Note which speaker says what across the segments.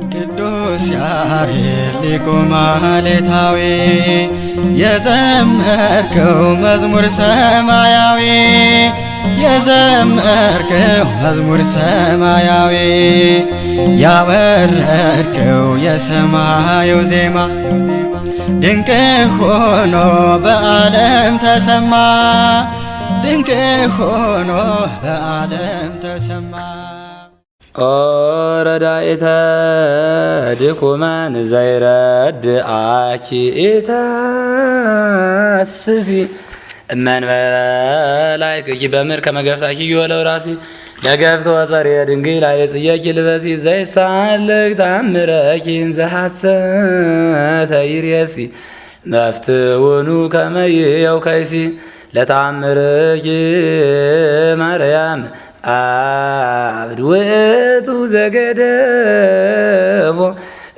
Speaker 1: ቅዱስ ያሬድ ሊቁ ማኅሌታዊ የዘመርከው መዝሙር ሰማያዊ የዘመርከው መዝሙር ሰማያዊ ያወረድከው የሰማዩ ዜማ ድንቅ ሆኖ በዓለም ተሰማ ድንቅ ሆኖ በዓለም ተሰማ።
Speaker 2: ኦ ረዳኢተ ድኩማን ዘይረድአኪ ኢታስሲ እመንበላይክኪ በምድር ከመ ገፍታኪ ወለው ራሲ ለገብቶ ወፀሬ ድንግል አይጽየኪ ልበሲ ዘይሳልክ ተአምረኪ እንዘ ሐሰተ ይሬሲ መፍትውኑ ከመ ይእየው ከይሲ ለተአምርኪ ማርያም አብድ ውእቱ ዘገደፎ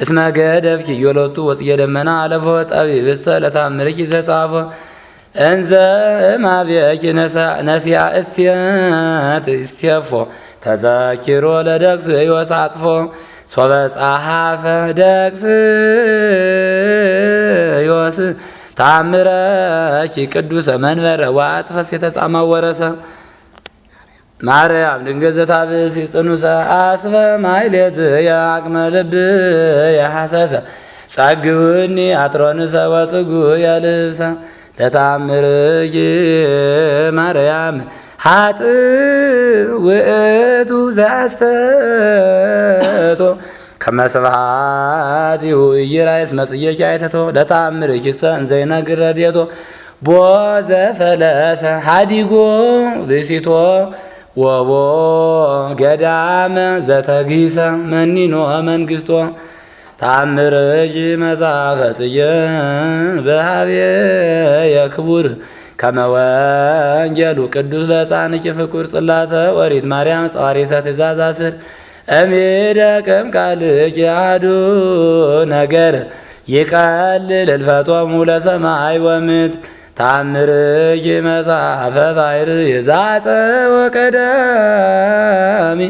Speaker 2: እስመ ገደፍኪ ዮሎቱ ወጽየ ደመና አለፎ ጠቢብሰ ለተአምርኪ ዘጻፎ እንዘ እማብየኪ ነሲያ እስየት እስየፎ ተዘኪሮ ለደቅስ ይወሳጽፎ ሶበ ጸሐፈ ደቅስ ዮስ ተአምረኪ ቅዱሰ መንበረ ወአጽፈስ የተጻማ ወረሰ ማርያም ድንግል ዘታብሲ ጽኑሰ አስበ ማይሌት የአቅመ ልብ የሐሰሰ ጸግውኒ አትሮንሰ ወጽጉ የልብሰ ለተአምርኪ ማርያም ሀጥ ውእቱ ዘአስተቶ ከመ ስብሐቲሁ ኢይራይስ መጽየኪ አይተቶ ለተአምርኪሰ እንዘ ይነግር ረድኤቶ ቦ ዘፈለሰ ሀዲጎ ብእሲቶ ወቦ ገዳመ ዘተጊሰ መኒኖ መንግስቶ ተአምርኪ መጽሐፈ ጽየ በኀቤየ የክቡር ከመ ወንጌሉ ቅዱስ በሕፃንኪ ፍቁር ጽላተ ኦሪት ማርያም ጸዋሪተ ትእዛዝ አስር እምይደቅም ቃልኪ አሐዱ ነገር ይቀልል እልፈቶሙ ለሰማይ ወምድር ተአምርኪ መጽሐፈ ባሕር ይዛጸወ ቀዳሚ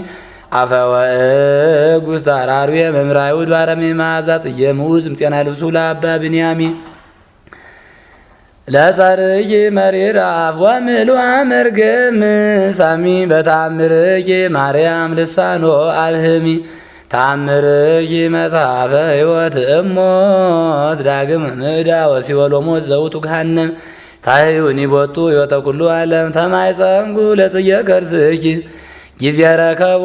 Speaker 2: አፈ ወእጉስ አራርዌ መምህር አይሁድ ባረሜ መዓዛ ጽጌ ምዑዝ እምፄና ልብሱ ለአባ ብንያሚ ለጸርኪ መሪር አፍ ወምልዋ መርግም ሳሚ በተአምርኪ ማርያም ልሳኖ አብህሚ ተአምርኪ መጽሐፈ ሕይወት እሞት ዳግም ምዕዳ ወሲኦል ወሞት ዘውቱ ገሃነም ታሕዩኒ ቦቱ ሕይወተ ኩሉ ዓለም ተማይጸንኩ ለጽየ ከርስኪ ጊዜ ረከቦ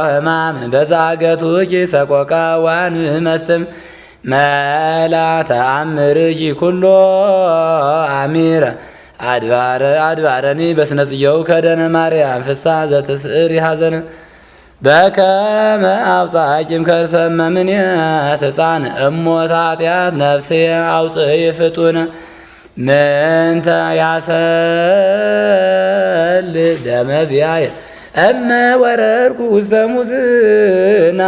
Speaker 2: ሕማም በዛገቱኪ ሰቆቃ ዋን መስትም መላ ተአምርኪ ኩሎ አሚረ አድባረኒ በስነ ጽየው ከደነ ማርያም ፍስሐ ዘትስዕሪ ሐዘነ በከመ አብጻኪም ከርሰ እመምኔት ሕፃን እሞት ኃጢአት ነፍስየ አውፅኢ ፍጡነ ምንተ ያሰል ደመዝያየ እመ ወረድኩ ውስተ ሙስና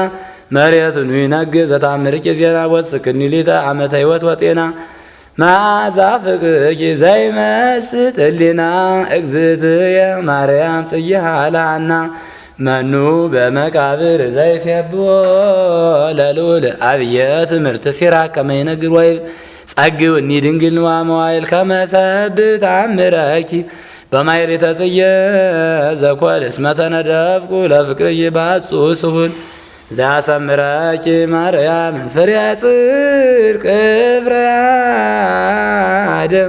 Speaker 2: መሬቱን ይነግር ዘተአምርኪ ዜና ወጽክኒ ሊተ ዓመተ ሕይወት ወጤና መዓዛ ፍቅርኪ ዘይመስጥ ሕሊና እግዝእትየ ማርያም ጽዬ ሃላና መኑ በመቃብር ዘይሴብሖ ለልዑል አብየ ትምህርት ሲራክ ከመ ይነግር ወይብ ጸግውኒ ድንግል መዋዕል ከመ ሰብእ ተአምረኪ በማኅሌተ ጽጌ ዘኰል እስመ ተነደፍኩ ለፍቅርኪ በአጹ ስሁል ዘያሰምረኪ ማርያም ፍሬ ጽድቅ ፍሬ አድኅ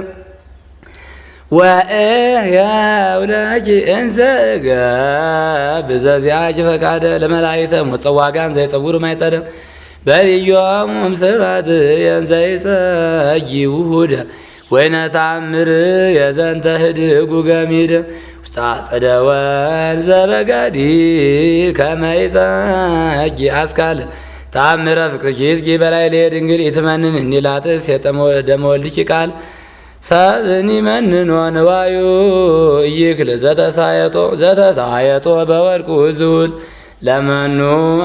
Speaker 2: ወእሕያው ለኪ እንዘ እገብር ዘዚአኪ ፈቃደ ለመላእክተ ሙጽዋጋን ዘይጸውሩ ማይጸደ በልዮሙ እምስብሐት እንዘ ይጸጊ ውሁደ ወይነ ተአምር የዘንተ ህድጉ ገሚድ ውስተ አጸደ ወንዘ በጋዲ ከመ ይጸጊ አስካለ ተአምረ ፍቅርኪ ይዝጊ በላዕሌ ድንግል ኢትመንን እኒላትስ የደመ ወልድኪ ቃል ሰብእኒ መንን ወንዋዩ ኢይክል ዘተሳየጦ በወርቁ ዝውል ለመኑ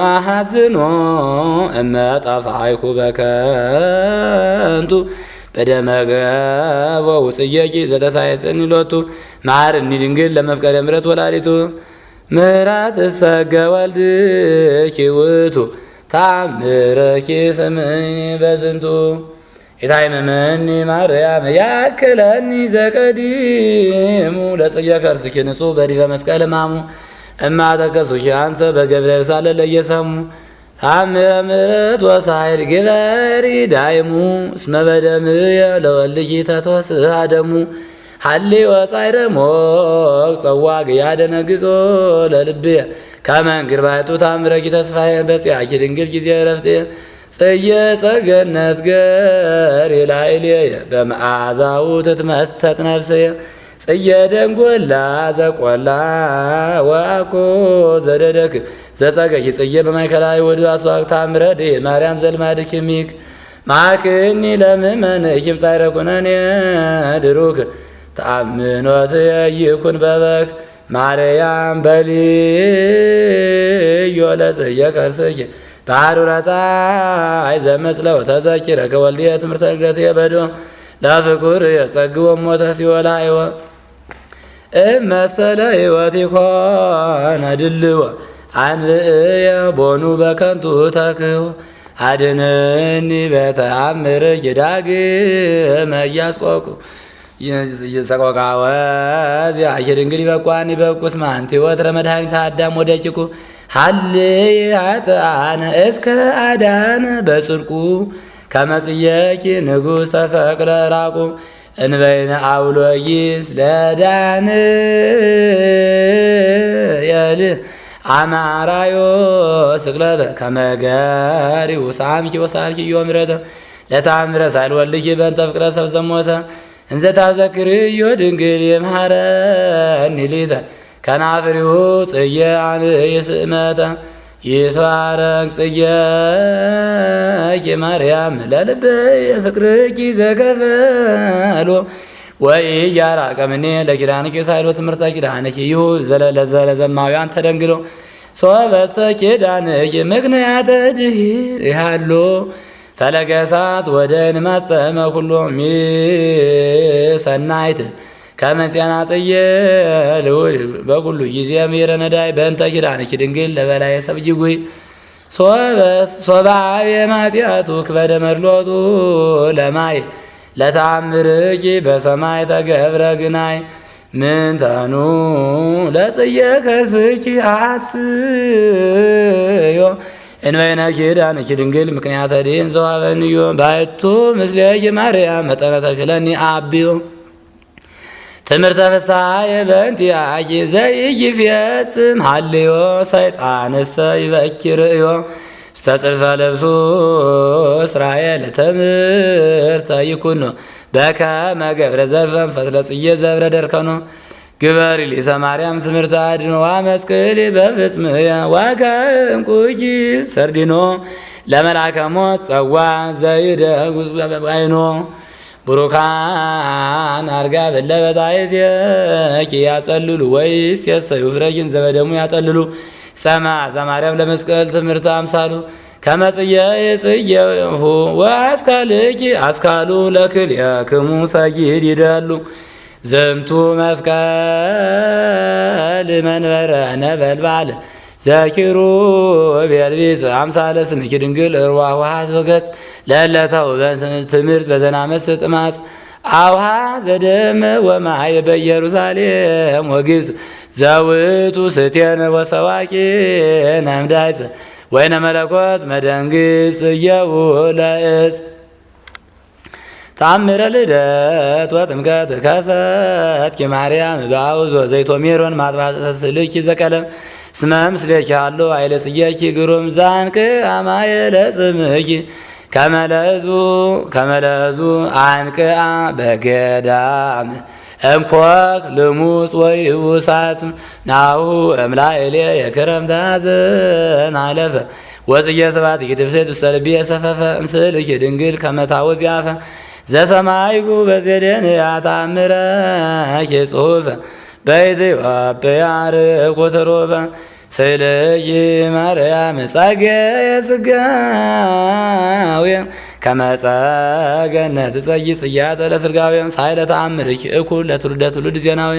Speaker 2: አሐዝኖ እመ ጠፋይኩ በከንቱ በደመ ገቦ ውጽየኪ ዘተሳየጥኒ ሎቱ መሐረኒ ድንግል ለመፍቀደ ምሕረት ወላዲቱ ምሕረት እሰገ ወልድኪ ውእቱ ታምረኪ ስምኒ በዝንቱ ኢታይመመኒ ማርያም ያክለኒ ዘቀዲሙ ለጽጌ ከርስኪ ንጹሕ በዲበ መስቀል ማሙ እማ ተከሱኪ አንሰ በገብርኤል ሳለ ለየሰሙ ታምረ ምሕረት ወሳይል ግበሪ ዳይሙ እስመ በደምየ ለወልድኪ ተተወስአ ደሙ ሀሌ ወጻይረ ሞቅ ጸዋግ ያደነግጾ ለልብየ ከመንግር ባይቱ ታምረኪ ተስፋዬ በጽያኪ ድንግል ጊዜ ረፍቴ ጽየ ጸገነት ገር ላይልየ በመዓዛው ትትመሰጥ ነፍስየ ጽየ ደንጎላ ዘቆላ ዋኮ ዘደደክ ዘጸገኪ ጽየ በማይከላይ ወድ አስዋቅ ታምረድ ማርያም ዘልማድኪ ሚክ ማክኒ ለምእመንኪም ጻይረ ኩነኔ ድሩክ ተአምኖት ይኩን በበክ ማርያም በልዮ ለጽየ ከርስኪ ባህሩረ ፀሐይ ዘመጽለው ተዘኪረ ከወልድየ ትምህርተ ንግደት የበዶ ለፍቁር የጸግቦ ሞተ ሲወላ ይወ እመሰለ ሕይወት ይኮነ ድልዎ አንብእየ ቦኑ በከንቱ ተክህቦ አድነኒ በተአምርኪ ዳግመ ኢያስቆቁ ሰቆቃወ ዚአኪ ድንግል ይበቋኒ በቁስ ማንቲ ወትረ መድኃኒተ አዳም ወደቂቁ ሀልያተአነ እስከ አዳነ በጽድቁ ከመጽየኪ ንጉሥ ተሰቅለ ራቁ እንበይነ አውሎጊስ ለዳንኤል አማራዮ ስቅለተ ከመገሪ ውሳምኪ ወሳልኪ ዮምረተ ለታምረ ሳይል ወልድኪ በእንተ ፍቅረ ሰብ ዘሞተ እንዘ ታዘክርዮ ድንግል የምሃረኒ ሊተ ከናፍሪሁ ጽየ አንየ ስእመተ ይትባረክ ጽየኪ ማርያም ለልበየ ፍቅርኪ ዘከፈሎ ወኢያራቀ እምኔ ለኪዳንኪ ሳይሎ ትምህርተ ኪዳንኪ ይሁን ለዘማውያን ተደንግሎ ሶበሰ ኪዳንኪ ምክንያተ ድኂር ይሃሎ ፈለገ እሳት ወደን ማስጠመ ኩሎ ሚሰናይት ከመጽያና ጽየ ልውል በኩሉ ጊዜ ምሕረ ነዳይ በእንተ ኪዳንኪ ድንግል ለበላይ ሰብ ጅጉይ ሶባብ የማጢአቱ ክበደ መድሎቱ ለማይ ለታምርኪ በሰማይ ተገብረ ግናይ ምንተኑ ለጽየ ከርስኪ አስዮ እንበይነ ኪዳንኪ ድንግል ምክንያተ ዲን ዘዋበንዮ ባይቱ ምስሌኪ ማርያም መጠነ ተክለኒ አብዮ ትምህርተ ፍስሐ የበንቲአኪ ዘይይፍየጽም ሀልዮ ሰይጣንሰ ይበኪርእዮ ውስተ ጽርፈ ልብሱ እስራኤል ትምህርተ ይኩኖ በከመ ገብረ ዘርፈን ፈትለ ጽየ ዘብረ ደርከኖ ግበሪ ሊተ ማርያም ትምህርተ አድኖ ወመስቅሊ በፍጽምየ ወከዕንቁኪ ሰርዲኖ ለመልአከ ሞት ጸዋ ዘይደጉስ በዓይኖ ቡሩካን አርጋ በለበታይትኪ ያጸልሉ ወይስ የሰዩ ፍረጅን ዘበደሙ ያጠልሉ ሰማ ዘማርያም ለመስቀል ትምህርተ አምሳሉ ከመጽየ የጽየሁ ወአስካልኪ አስካሉ ለክልኤክሙ ሰጊድ ይደሉ ዘንቱ መስቀል መንበረ ነበልባል ዘኪሩቤል ቢጽ አምሳለ ስምኪ ድንግል እርዋህ ውሃት ወገጽ ለለተው ትምህርት በዘናመት ጥማጽ አውሃ ዘደመ ወማየ በኢየሩሳሌም ወግብጽ ዘውቱ ስቴነ ወሰዋቂ ነምዳይጽ ወይነ መለኮት መደንግጽ የውለእጽ ታምረ ልደት ወጥምቀት ከሰትኪ ማርያም በአውዞ ዘይቶሜሮን ማጥባት ስልኪ ዘቀለም እስመ ምስሌኪ አሎ አይለ ጽጌኪ ግሩም ዛንቅ አማየ ለጽምኪ ከመለዙ አንቅአ በገዳም እምኮክ ልሙፅ ወይ ውሳስም ናሁ እምላኤሌ የክረምተ ሐዘን አለፈ ወጽጌ ሰባት ይትፍሴት ውስተ ልብየ ሰፈፈ እምስልኪ ድንግል ከመታወዝ ያፈ ዘሰማይኩ በዜዴን ያታምረኪ ጽሑፈ በኢትዮጵያ ርቁ ትሩፈ ስልኪ ማርያም ጸገየ ጽጋዌ ከመጸገነት ጸጊ ጽያተ ለስርጋዌም ሳይለ ተአምርኪ እኩል ለትውልደ ትውልድ ዜናዊ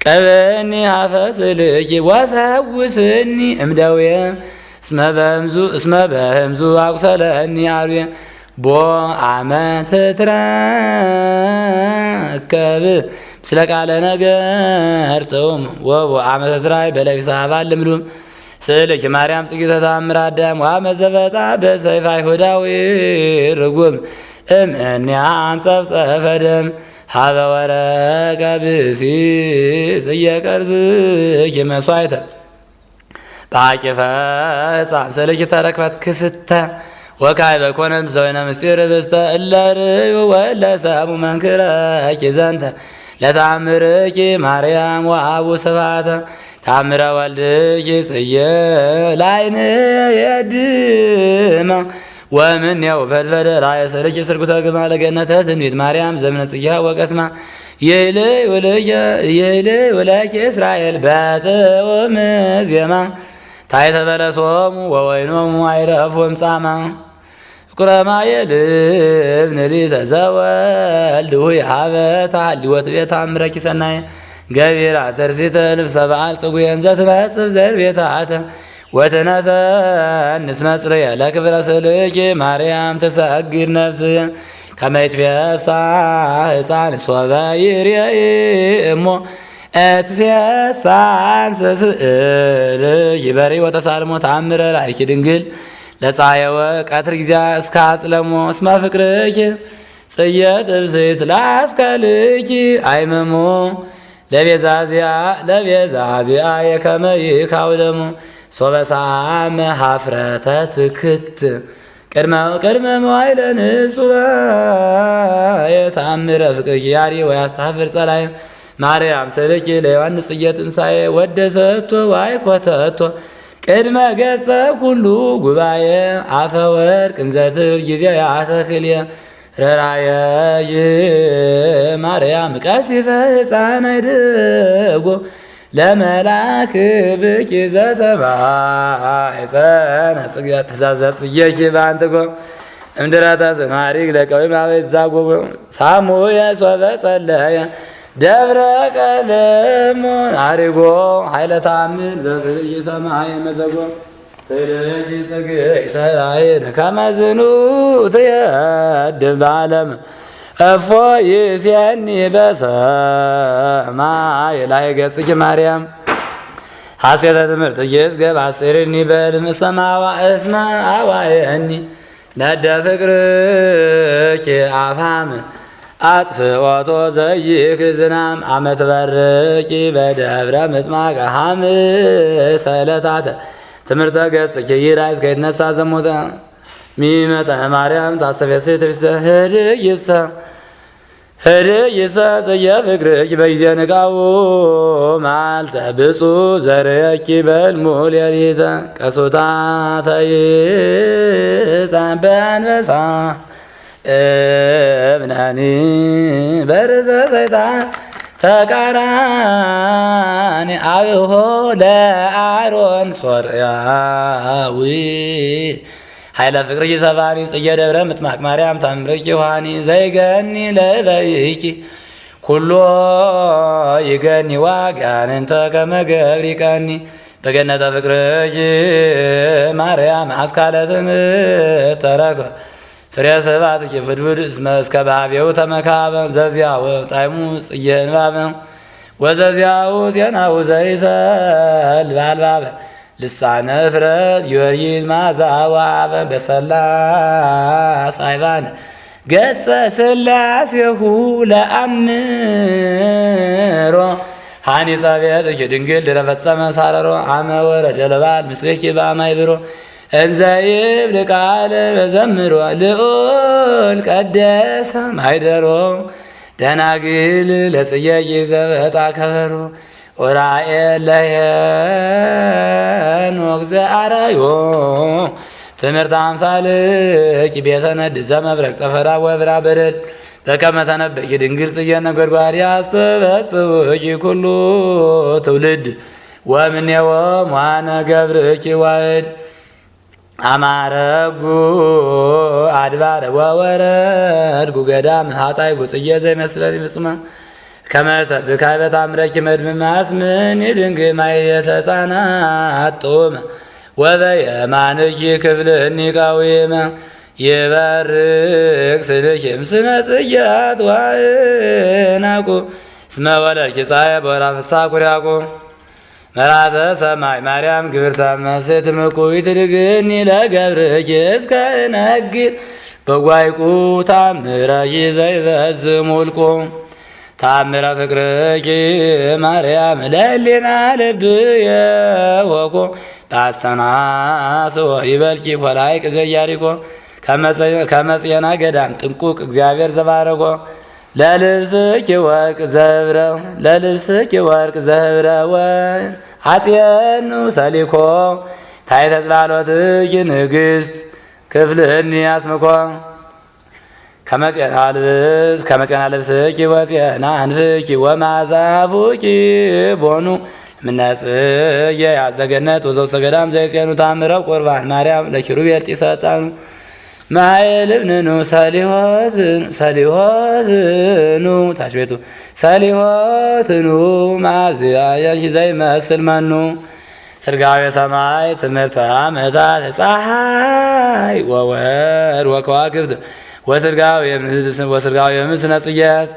Speaker 2: ቀበኒ አፈ ስልኪ ወፈውስኒ እምደዌ እስመ በህምዙ አቁሰለኒ አርዌ ቦ አመት ትረከብ ምስለ ቃለ ነገር ጥዑም ወቦ አመት ትራይ በለቢሳ አባል ልምሉም ስእልኪ ማርያም ጽጌተ ተአምር አዳም ወአመዘበጣ በሰይፍ አይሁዳዊ ርጉም እምኔያ አንጸፍጸፈ ደም ሀበ ወረቀ ብእሲ ጽየቀርዝኪ መስዋዕተ በአቂፈ ሕፃን ስእልኪ ተረክበት ክስተ ወካዕበ ኮነት ዘወይነ ምስጢር ኅብስተ እለ ርእዩ ወእለ ሰምዑ መንክረኪ ዘንተ ለተአምርኪ ማርያም ወአቡ ስብሐተ ተአምረ ወልድኪ ጽየ ላዕነ የድመ ወእምኔሁ ፈድፈደ ራእየ ስእልኪ ስርጉተ ግማለ ገነተ ትንቢት ማርያም ዘእምነ ጽጌሃ ወቀስማ ይእልይ ወለኪ እስራኤል በጥዑም ዜማ ታሕተ በለሶሙ ወወይኖሙ አይረፉም ጻማ ቁረማየ ልብን ሊተ ዘወልድሁ ሀበ ተሐልወት ቤተ ተአምረኪ ሰናየ ገቢራ ተርሲተ ልብሰ በዓል ጽጉየን ዘትነጽፍ ዘርቤታተ ወትነሰንስ መጽርየ ለክብረ ስእልኪ ማርያም ትሰግድ ነፍስየ ከመ ይትፌሳህ ሕፃን ሶበ ይርኤ እሞ እትፌሳህ ስእልኪ በሪ ወተሳልሞ ተአምረ ላይኪ ድንግል ለፀሐየወ ቀትር ጊዜ እስከ አጽለሞ እስመ ፍቅርኪ ጽየ ጥብስት ላስከልኪ አይመሞ ለቤዛዚያ የከመ ይካው ደሞ ሶበሳመ ሀፍረተ ትክት ቅድመ መዋዕለ ንጹሕ የተአምረ ፍቅርኪ ያሪ ወያስተሐፍር ጸላየ ማርያም ስእልኪ ለዮሐንስ ጽጌ ትንሣኤ ወደሰቶ ዋይኮተቶ ቅድመ ገጸ ኩሉ ጉባኤ አፈ ወርቅ እንዘትል ጊዜ ያተክልየ ረራየ ማርያም ቀሲፈ ሕፃን አይድጎ ለመላክ ብኪ ዘተባይፀነ ትእዛዘ ጽጌኪ በአንትጎ እምድረተ ስማሪግ ለቀዊም አበይት ዛጎጎ ሳሙየ ሶበ ጸለየ ደብረ ቀለሞን አሪጎ ኃይለ ተአምር ዘስእልኪ ሰማየ መዘጎ ስእልኪ ጽጌተ ላዕነ ከመ ዝኑት የድብ በዓለም እፎ ይእዜኒ በሰማይ ላይ ገጽኪ ማርያም ሐሴተ ትምህርት ይዝገብ አስርኒ በልም እስመ አዋየኒ ነደ ፍቅርኪ አፋም አጥፍኦቶ ዘይክ ዝናም አመት በርቂ በደብረ ምጥማቅ ሰለታተ ትምህርተ ገጽኪ ይራይ እስከ ይትነሣ ዘሞተ ሚመጠ ማርያም ታስተፌስ ትፍስተ ህድይሰ ጽየ ፍቅርኪ በጊዜ ንቃው ማልተ ብፁዕ ዘርእኪ በሕልሙ ሌሊተ ቀሶታ ተይጻን በአንበሳ እብናኒ በርዘ ሰይጣን ተቃራኒ አብሆ ለአሮን ሶርያዊ ኃይለ ፍቅርኪ ሰፋኒ ጽጌ ደብረ ምጥማቅ ማርያም ታምርኪ ውሃኒ ዘይገኒ ለበይኪ ኩሎ ይገኒ ዋጋንንተ ከመ ገብሪቀኒ በገነተ ፍቅርኪ ማርያም አስካለ ትምህርት ተረከ ፍሬ ስብሐትኪ ፍድፍድ እስከ ባህቤው ተመካበ ዘዚያው ጣዕሙ ጽጌ እንባበ ወዘዚያው ዜናው ዘይሰል ባልባበ ልሳነ ፍረት ጊዮርጊስ ማዛዋበ በሰላስ አይባን ገጸ ሥላሴሁ ለአምሮ ሐኒጸ ቤትኪ ድንግል ድረ ፈጸመ ሳረሮ አመ ወረደ ለበዓል ምስሌኪ በአማይ ብሮ እንዘ ይብል ቃለ በዘምሮ ልዑል ቀደሰ ማይደሮ ደናግል ለጽጌኪ ዘበጣ ከበሮ ኡራኤል ለሄኖክ ዘአርአዮ ትምህርተ አምሳልኪ ቤተ ነድ ዘመብረቅ ጠፈራ ወብራ በደድ በከመ ተነበይኪ ድንግል ጽጌ ነጎድጓድ ያስተበጽውኪ ኩሉ ትውልድ ወእምኔሆሙ ዋነ ገብርኪ ዋሕድ አማረጉ አድባረ ወወረድጉ ገዳም ሀጣይጉ ጽጌ ዘይመስለኒ ፍጹመ ከመ ሰብካይ በተአምረኪ መድምመ አስምኒ ድንግል ማኅሌተ ሕፃናት ጡመ ወበየማንኪ ክፍልኒ ቃዊመ ይባርክ ስልኪም ስነ ጽጌት ዋእናቁ እስመ ወለድኪ ፀሐየ በወርኃ ፍስሓ ኩርያቁ መራተ ሰማይ ማርያም ግብርተ መስት ምኩይት ድግኒ ለገብርኪ እስከ እነግር በጓይቁ ታምረኪ ዘይፈጽም ውልቁ ታምረ ፍቅርኪ ማርያም ለሊና ልብየ ወቁ ታስተናስወ ይበልኪ ኮላይቅ ዘያሪቆ ከመጽየና ገዳም ጥንቁቅ እግዚአብሔር ዘባረቆ ለልብስኪ ወርቅ ዘህብረ ወይን አጽየኑ ሰሊኮ ታሕተ ጽላሎትኪ ንግሥት ክፍልኒ አስምኮ ከመጽየና ልብስኪ ወጽየና አንፍኪ ወማዛፉኪ ቦኑ ምነጽየ ያዘገነት ወዘውስተ ገዳም ዘይጽየኑ ታምረ ቁርባን ማርያም ለኪሩቤል ጢሰጣኑ ማይልብንኑ ሰሊሆትኑ ታች ቤቱ ሰሊሆትኑ ማዝያያሽ ዘይመስል መኑ ስርጋዊ ሰማይ ትምህርተ ዓመታት ፀሐይ ወወር ወከዋክብት ወስርጋዊ ምስነ ጽጌት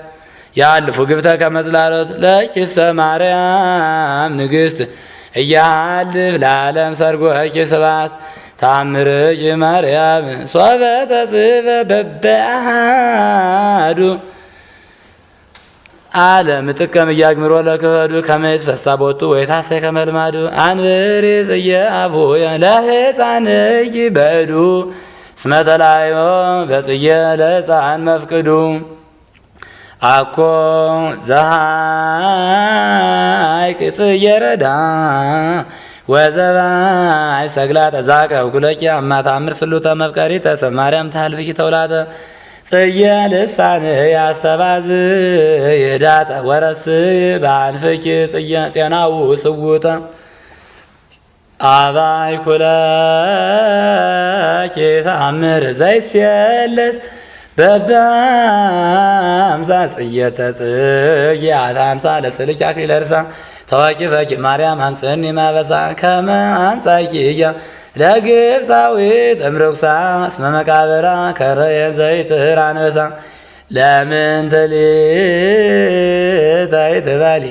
Speaker 2: ያልፉ ግብተ ከመጽላሎት ለኪሰ ማርያም ንግሥት እያልፍ ለዓለም ሰርጎኪ ስባት ታምርኪ ማርያም ሶበ ተጽሕፈ በበአሐዱ ዓለም ጥቀም እያግምሮ ለክበዱ ከመ ይትፈሳ ቦቱ ወይታሰይ ከመ ልማዱ አንብሪ ጽጌ አፉየ ለሕፃንኪ በእዱ እስመ ተላዮ በጽጌ ለሕፃን መፍቅዱ አኮ ዘሃይቅ ጽጌረዳ ወዘባይ ሰግላተ ዛቀ ኩለኪ አማ ታምር ስሉተ መፍቀሪተ ሰብ ማርያም ታልፍኪ ተውላተ ጽጌ ልሳን ያስተባዝ የዳጠ ወረስ በአንፍኪ ፄናው ስውተ አባይ ኩለኪ ተአምር ዘይስየለስ በበአምሳ ጽየተ ጽጌአት አምሳ ለስልኪ አክሊለ ርሳ ታዋቂ ፈቂ ማርያም አንጽኒ ማበሳ ከመ አንጻኪያ ለግብፃዊት እምርኩሳ እስመ መቃብራ ከረየ ዘይትር አንበሳ ለምን ትሊታይ ትባሊ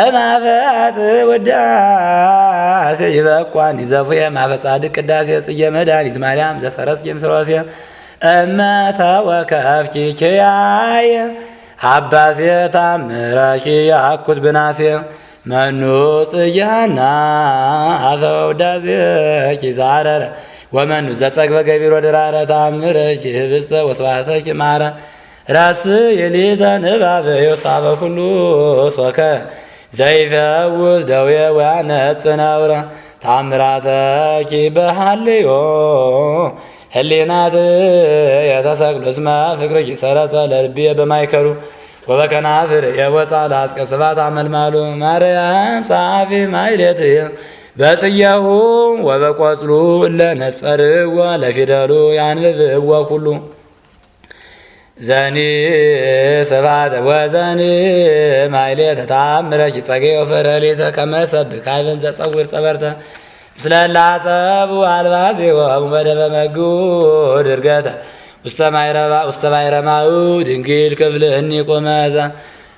Speaker 2: እማፈት ውዳሴ ይበቋን ይዘፉየ ማፈጻድቅ ቅዳሴ ጽጌ መድኃኒት ማርያም ዘሰረስኪ ምስሮሴ እመ ተወከፍኪ ኪያየ አባሴ ታምረኪ ያኩት ብናሴ መኑ ጽጌሃና አፈ ውዳሴኪ ዛረረ ወመኑ ዘጸግበ ገቢሮ ድራረ ታምረኪ ህብስተ ወስብሐተኪ ማረ ራስ የሊተ ንባብ ዮሳበ ኩሉ ሶከ ዘይፈውስ ደዌ ወያነጽ ነውረ ታምራተኪ በሃልዮ ህሊናት የተሰቅሎ እስመ ፍቅርኪ ሰረጸ ለልብየ በማይከሉ ወበከናፍር የወፃ ላስቀ ስባት አመልማሉ ማርያም ጸሐፊ ማይሌትየ በጽየሁ ወበቆጽሉ ለነጸርዎ ለፊደሉ ያንብብዎ ኩሉ ዘኒ ስባት ወዘኒ ማይሌተ ተአምረኪ ጸጌዮ ፈረሌተ ከመ ሰብእ ካይበን ዘጸውር ጸበርተ ምስለ ላጸቡ አልባዜሆሙ በደበ መጉ ድርገተ ውስተ ማይረማዩ ድንግል ክፍልኒ ቁመተ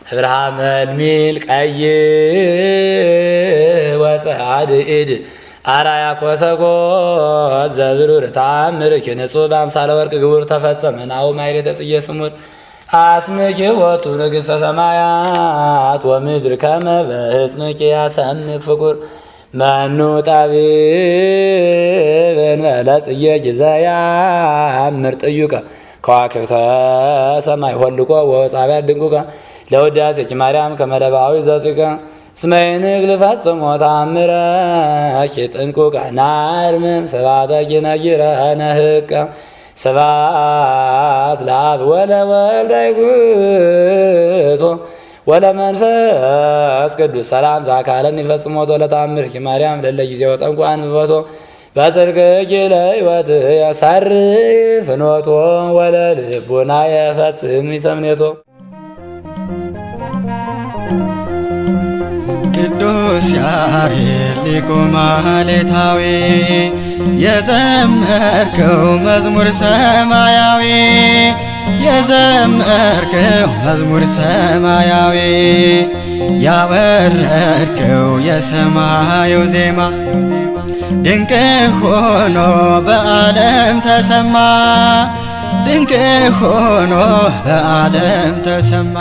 Speaker 2: ህብርሃ መልሚል ቀይ ወፀዓድኢድ አራያ ኮሰኮት ዘብሩር ተአምርኪ ንጹሕ በአምሳለ ወርቅ ግቡር ተፈጸመ ናሁ ማይሌተ ጽጌ ስሙር አስምኪ ቦቱ ንግሥተ ሰማያት ወምድር ከመ በሕፅንኪ ያሰምክ ፍቁር መኑ ጠቢብ እንበለ ጽጌኪ ዘያምር ጥዩቀ ከዋክብተ ሰማይ ሆልቆ ወወፃብያት ድንቁቀ ለውዳሴኪ ማርያም ከመደባዊ ዘጽቀ እስመ ይንግል ፈጽሞ ተአምረኪ ጥንቁቀ ናርምም ስብሐተኪ ነጊረነ ህቀ ስብሐት ለአብ ወለወልድ አይጉቶ ወለመንፈስ ቅዱስ ሰላም ዘአካለን ይፈጽሞቶ ለተአምርኪ ማርያም ለለ ጊዜው ጠንቁ አንብቦቶ በጽድቅኪ ለሕይወት ያሳር ፍኖቶ ወለልቡና የፈጽም ተምኔቶ
Speaker 1: ቅዱስ ያሬድ ሊቁ ማኅሌታዊ የዘመርከው መዝሙር ሰማያዊ የዘመርከው መዝሙር ሰማያዊ ያወረድከው የሰማዩ ዜማ ድንቅ ሆኖ በዓለም ተሰማ ድንቅ ሆኖ በዓለም ተሰማ።